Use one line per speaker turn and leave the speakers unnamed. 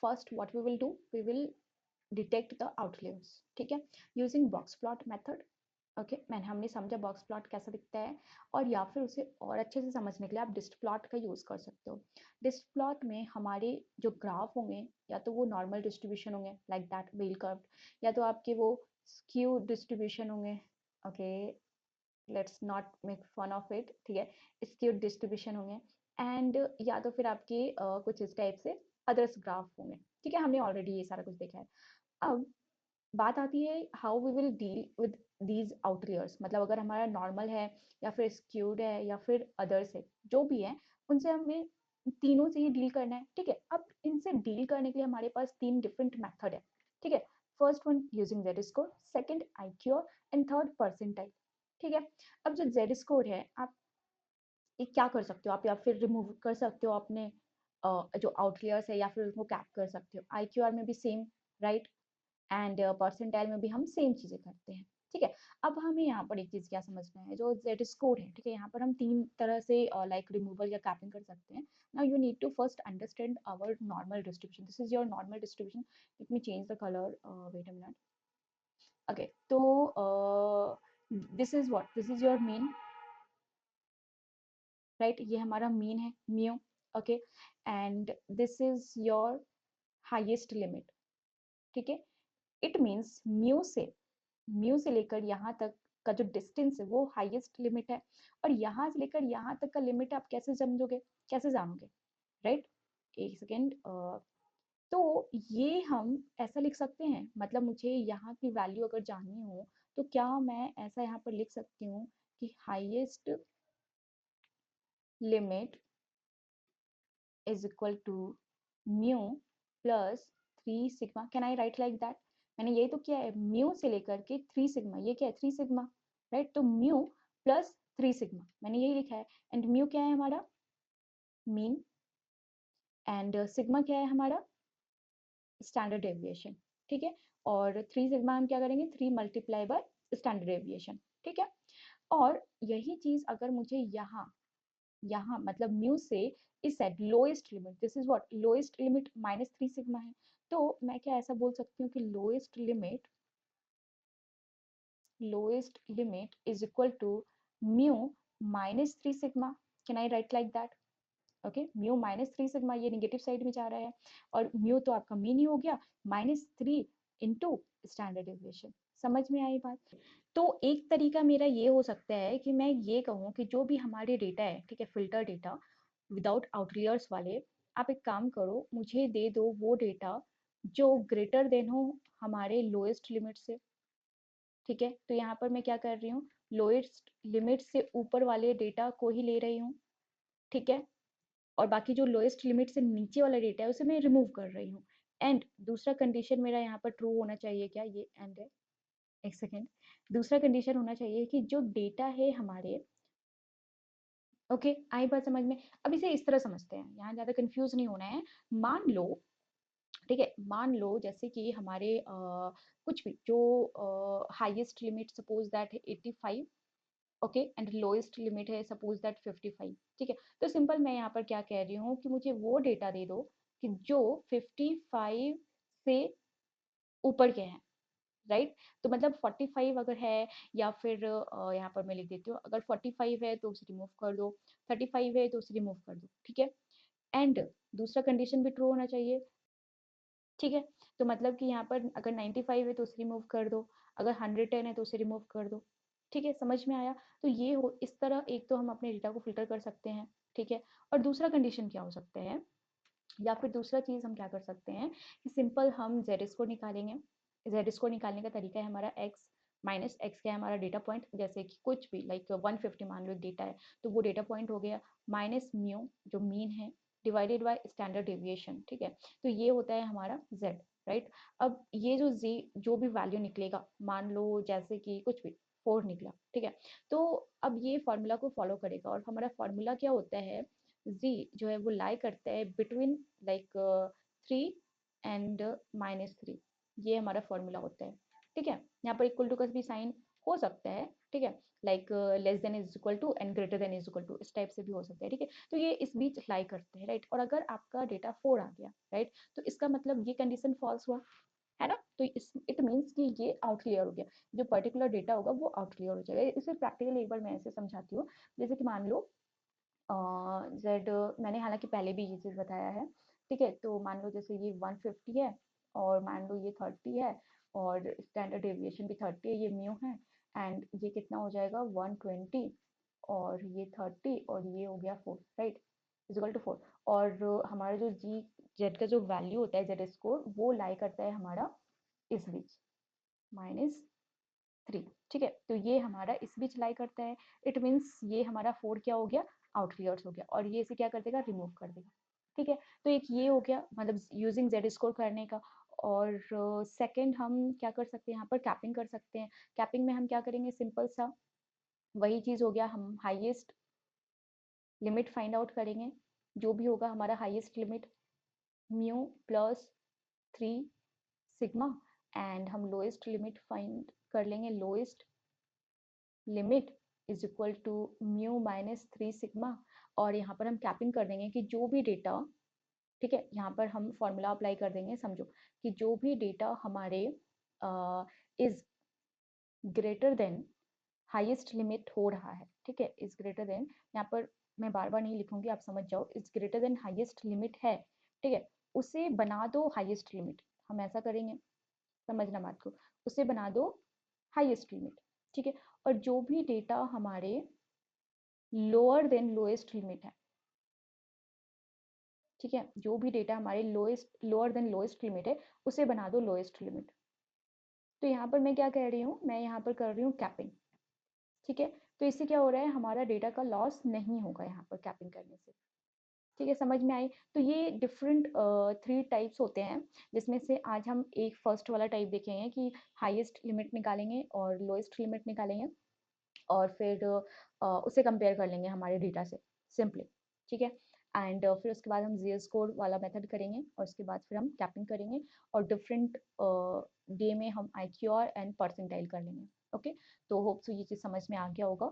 First what we will do, we will detect the outliers, ठीक है, using box plot method. Okay, मैंने हमने समझा बॉक्स प्लॉट कैसा दिखता है, और या फिर उसे और अच्छे से समझने के लिए आप डिस्ट प्लॉट का यूज़ कर सकते हो। डिस्ट प्लॉट में हमारे जो ग्राफ होंगे, या तो वो नॉर्मल डिस्ट्रीब्यूशन होंगे लाइक दैट बेल कर्व, या तो आपके वो स्क्यू डिस्ट्रीब्यूशन होंगे। Okay, let's not make fun of it, ठीक है, स्क्यू डिस्ट्रीब्यूशन होंगे, एंड या तो फिर आपके कुछ इस टाइप से अदर्स ग्राफ होंगे, ठीक है, हमने ऑलरेडी ये सारा कुछ देखा है। अब बात आती है how we will deal with these outliers, मतलब अगर हमारा नॉर्मल है या फिर स्क्यूड है या फिर अदर्स है, जो भी है उनसे हमें तीनों से ही डील करना है, ठीक है। अब इनसे डील करने के लिए हमारे पास तीन डिफरेंट मेथड है, ठीक है। First one using Z score, second IQ, and third percentile, ठीक है। अब जो जेड स्कोर है, आप ये क्या कर सकते हो, आप या फिर रिमूव कर सकते हो अपने जो आउटलियर्स है, या फिर उसको कैप कर सकते हो। IQR में भी सेम, राइट, एंड परसेंटाइल में भी हम सेम चीजें करते हैं, ठीक है। अब हमें यहाँ पर एक चीज क्या समझना है, जो जेड स्कोर है, ठीक है, यहाँ पर हम तीन तरह से लाइक रिमूवल या कैपिंग कर सकते हैं। Now you need to first understand our normal distribution, this is your normal distribution, let me change the colour, wait a minute. Okay, तो this is what, this is your mean, right, ये हमारा mean है mu. Okay, and this is your highest limit, ठीक है। It means mu से लेकर यहाँ तक का जो डिस्टेंस है वो हाईएस्ट लिमिट है, और यहाँ से लेकर यहाँ तक का लिमिट आप कैसे समझोगे, कैसे जानोगे, राइट। एक सेकेंड, तो ये हम ऐसा लिख सकते हैं, मतलब मुझे यहाँ की वैल्यू अगर जाननी हो, तो क्या मैं ऐसा यहाँ पर लिख सकती हूँ कि highest limit is equal to mu plus 3 sigma, can I write like that. मैंने यही तो किया है, म्यू से लेकर के 3 सिग्मा, ये क्या है 3 सिग्मा, राइट, तो म्यू प्लस 3 सिग्मा मैंने यही लिखा है, एंड म्यू क्या है हमारा मीन, एंड सिग्मा क्या है हमारा स्टैंडर्ड डेविएशन, ठीक है। और 3 सिग्मा हम क्या करेंगे, 3 मल्टीप्लाई बाय स्टैंडर्ड डेविएशन, ठीक है। और यही चीज अगर मुझे यहाँ मतलब म्यू से इस side lowest limit, this is what lowest limit -3 sigma है, तो मैं क्या ऐसा बोल सकती हूँ कि lowest limit is equal to mu -3 sigma, can I write like that. Okay, mu -3 sigma, ये निगेटिव साइड में जा रहा है, और म्यू तो आपका मीन ही हो गया -3 इंटू स्टैंडर्ड डेविएशन। समझ में आई बात। तो एक तरीका मेरा ये हो सकता है कि मैं ये कहूँ कि जो भी हमारे डेटा है, ठीक है, फिल्टर डेटा विदाउट आउटलियर्स वाले, आप एक काम करो, मुझे दे दो वो डेटा जो ग्रेटर देन हो हमारे लोएस्ट लिमिट से, ठीक है। तो यहाँ पर मैं क्या कर रही हूँ, लोएस्ट लिमिट से ऊपर वाले डेटा को ही ले रही हूँ, ठीक है, और बाकी जो लोएस्ट लिमिट से नीचे वाला डेटा है उसे मैं रिमूव कर रही हूँ। एंड दूसरा कंडीशन मेरा यहाँ पर ट्रू होना चाहिए, क्या ये एंड है, एक सेकेंड, दूसरा कंडीशन होना चाहिए कि जो डेटा है हमारे, ओके, आई बात समझ में। अब इसे इस तरह समझते हैं, यहाँ ज्यादा कंफ्यूज नहीं होना है। मान लो, ठीक है, मान लो जैसे कि हमारे कुछ भी जो हाईएस्ट लिमिट सपोज दैट है 85, ओके, एंड लोएस्ट लिमिट है सपोज दैट 55, ठीक है। तो सिंपल मैं यहाँ पर क्या कह रही हूँ कि मुझे वो डेटा दे दो कि जो 55 से ऊपर के हैं, राइट। तो मतलब 45 अगर है, या फिर यहाँ पर मैं लिख देती हूँ, अगर 45 है तो उसे रिमूव कर दो, 35 है तो उसे रिमूव कर दो, ठीक है। एंड दूसरा कंडीशन भी ट्रू होना चाहिए, ठीक है। तो मतलब कि यहाँ पर अगर 95 है तो उसे रिमूव कर दो, अगर 110 है तो उसे रिमूव कर दो, ठीक है, समझ में आया। तो ये हो इस तरह एक तो हम अपने डेटा को फिल्टर कर सकते हैं, ठीक है। और दूसरा कंडीशन क्या हो सकता है, या फिर दूसरा चीज हम क्या कर सकते हैं कि सिंपल हम जेड स्कोर निकालेंगे। जेड स्कोर निकालने का तरीका है हमारा एक्स माइनस एक्स क्या है हमारा डेटा पॉइंट, जैसे कि कुछ भी लाइक 150 मान लो डेटा है, तो वो डेटा पॉइंट हो गया, माइनस म्यू जो मीन है, डिवाइडेड बाय स्टैंडर्ड डेविएशन, ठीक है। तो ये होता है हमारा जेड, राइट। अब ये जो जी जो भी वैल्यू निकलेगा, मान लो जैसे कि कुछ भी 4 निकला, ठीक है, तो अब ये फॉर्मूला को फॉलो करेगा, और हमारा फॉर्मूला क्या होता है, z जो है वो लाई करता है बिटवीन लाइक 3 एंड -3, ये हमारा फॉर्मूला होता है, ठीक है। यहाँ पर इक्वल टू का भी साइन हो सकता है, ठीक है, like less than is equal to and greater than is equal to, इस टाइप से भी हो सकता है, ठीक है। तो ये इस बीच लाई करते हैं, राइट। और अगर आपका डेटा 4 आ गया, राइट, तो इसका मतलब ये कंडीशन फॉल्स हुआ, है ना। तो इस इट मीन्स कि ये आउटलियर हो गया, जो पर्टिकुलर डेटा होगा वो आउटलियर हो जाएगा। इसे प्रैक्टिकली एक बार मैं ऐसे समझाती हूँ। जैसे कि मान लो जेड, मैंने हालांकि पहले भी ये चीज़ बताया है, ठीक है। तो मान लो जैसे ये 150 है, और मान लो ये 30 है, और स्टैंडर्ड डेविएशन भी 30 है, ये म्यू है, एंड ये कितना हो जाएगा 120, और ये 30, और ये हो गया 4, राइट, इजिकल टू 4। और हमारा जो जी जेड का जो वैल्यू होता है, जेड स्कोर, वो लाई करता है हमारा इस बीच, -3, ठीक है। तो ये हमारा इस बीच लाई करता है। इट मीन्स ये हमारा 4 क्या हो गया, आउटलियर्स हो गया, और ये इसे क्या कर देगा, रिमूव कर देगा, ठीक है। तो एक ये हो गया, मतलब यूजिंग जेड स्कोर करने का। और सेकंड हम क्या कर सकते हैं, यहाँ पर कैपिंग कर सकते हैं। कैपिंग में हम क्या करेंगे, सिंपल सा वही चीज़ हो गया, हम हाईएस्ट लिमिट फाइंड आउट करेंगे, जो भी होगा हमारा highest limit, mu plus 3 sigma, and हम लोएस्ट लिमिट फाइंड कर लेंगे, lowest limit is equal to mu -3 sigma. और यहाँ पर हम कैपिंग कर देंगे कि जो भी डेटा, ठीक है, यहाँ पर हम फॉर्मूला अप्लाई कर देंगे, समझो कि जो भी डेटा हमारे is greater than highest limit हो रहा है, ठीक है, इज ग्रेटर देन, यहाँ पर मैं बार बार नहीं लिखूंगी, आप समझ जाओ, is greater than highest limit है, ठीक है, उसे बना दो हाईएस्ट लिमिट। हम ऐसा करेंगे, समझना बात को, उसे बना दो हाईएस्ट लिमिट, ठीक है। और जो भी डेटा हमारे लोअर देन लोएस्ट लिमिट है, ठीक है, जो भी डेटा हमारे लोअर देन लोएस्ट लिमिट है, उसे बना दो लोएस्ट लिमिट। तो यहाँ पर मैं क्या कह रही हूँ, मैं यहाँ पर कर रही हूँ कैपिंग, ठीक है। तो इससे क्या हो रहा है, हमारा डेटा का लॉस नहीं होगा यहाँ पर कैपिंग करने से, ठीक है, समझ में आई। तो ये डिफरेंट 3 टाइप्स होते हैं, जिसमें से आज हम एक फर्स्ट वाला टाइप देखेंगे कि हाईएस्ट लिमिट निकालेंगे और लोएस्ट लिमिट निकालेंगे, और फिर उसे कंपेयर कर लेंगे हमारे डेटा से, सिंपली, ठीक है। एंड फिर उसके बाद हम जी स्कोर वाला मेथड करेंगे, और उसके बाद फिर हम कैपिंग करेंगे, और डिफरेंट डे में हम IQR एंड परसेंटाइल कर लेंगे, ओके। तो होप सो ये चीज़ समझ में आ गया होगा।